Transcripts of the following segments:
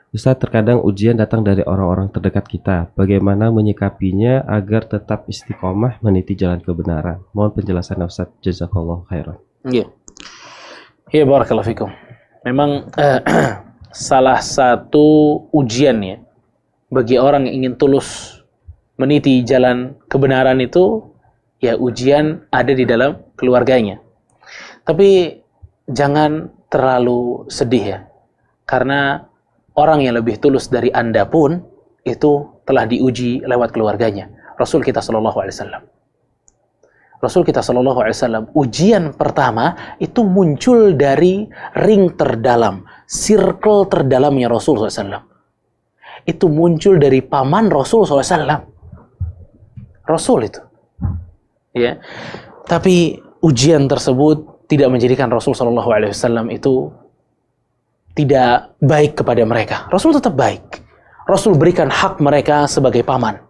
Ustaz, terkadang ujian datang dari orang-orang terdekat kita. Bagaimana menyikapinya agar tetap istiqomah meniti jalan kebenaran? Mohon penjelasan Ustaz. Jazakallahu khairan. Iya. Iya, barakallahu fikum. Memang salah satu ujian ya bagi orang yang ingin tulus meniti jalan kebenaran itu ya ujian ada di dalam keluarganya. Tapi jangan terlalu sedih ya. Karena orang yang lebih tulus dari Anda pun itu telah diuji lewat keluarganya. Rasul kita sallallahu alaihi wasallam. Rasul kita sallallahu alaihi wasallam, ujian pertama itu muncul dari ring terdalam, circle terdalamnya Rasul SAW. Itu muncul dari paman Rasul SAW. Rasul itu. Ya. Tapi ujian tersebut tidak menjadikan Rasul sallallahu alaihi wasallam itu tidak baik kepada mereka. Rasul tetap baik. Rasul berikan hak mereka sebagai paman.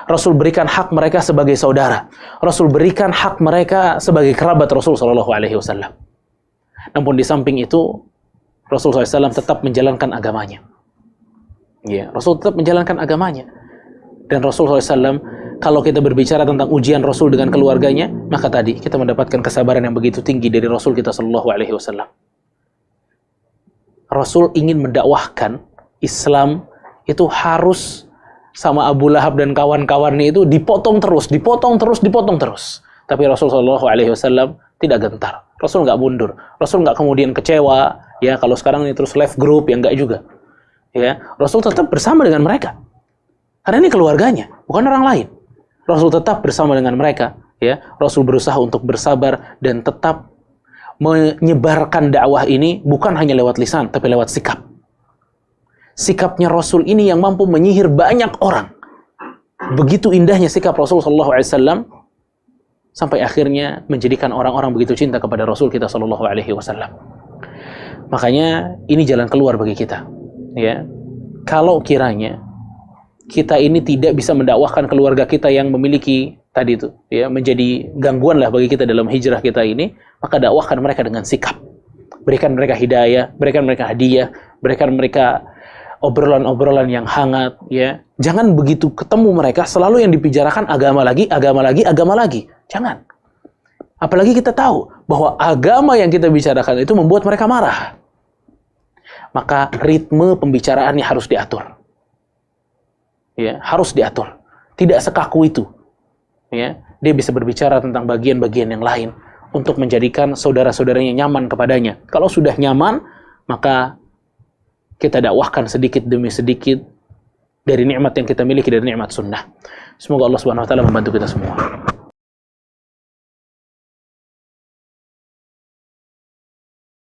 Rasul berikan hak mereka sebagai saudara. Rasul berikan hak mereka sebagai kerabat Rasul sallallahu alaihi wasallam. Namun di samping itu Rasul SAW tetap menjalankan agamanya. Ya, Rasul tetap menjalankan agamanya. Dan Rasul SAW, kalau kita berbicara tentang ujian Rasul dengan keluarganya, maka tadi kita mendapatkan kesabaran yang begitu tinggi dari Rasul kita sallallahu alaihi wasallam. Rasul ingin mendakwahkan Islam itu harus sama Abu Lahab dan kawan-kawannya itu dipotong terus. Tapi Rasul sallallahu alaihi wasallam tidak gentar. Rasul nggak mundur. Rasul nggak kemudian kecewa. Ya, kalau sekarang ini terus left group, ya nggak juga. Ya, Rasul tetap bersama dengan mereka. Karena ini keluarganya, bukan orang lain. Rasul tetap bersama dengan mereka. Ya, Rasul berusaha untuk bersabar dan tetap menyebarkan dakwah ini bukan hanya lewat lisan, tapi lewat sikap. Sikapnya Rasul ini yang mampu menyihir banyak orang. Begitu indahnya sikap Rasul sallallahu alaihi wasallam sampai akhirnya menjadikan orang-orang begitu cinta kepada Rasul kita sallallahu alaihi wasallam. Makanya ini jalan keluar bagi kita. Ya. Kalau kiranya kita ini tidak bisa mendakwahkan keluarga kita yang memiliki tadi itu ya menjadi gangguan lah bagi kita dalam hijrah kita ini, maka dakwahkan mereka dengan sikap. Berikan mereka hidayah, berikan mereka hadiah, berikan mereka obrolan-obrolan yang hangat, ya. Jangan begitu ketemu mereka selalu yang dibicarakan agama lagi. Jangan. Apalagi kita tahu bahwa agama yang kita bicarakan itu membuat mereka marah. Maka ritme pembicaraannya harus diatur. Ya, harus diatur. Tidak sekaku itu. Ya, dia bisa berbicara tentang bagian-bagian yang lain untuk menjadikan saudara-saudaranya nyaman kepadanya. Kalau sudah nyaman, maka kita dakwahkan sedikit demi sedikit dari nikmat yang kita miliki, dari nikmat sunnah. Semoga Allah Subhanahu wa taala membantu kita semua.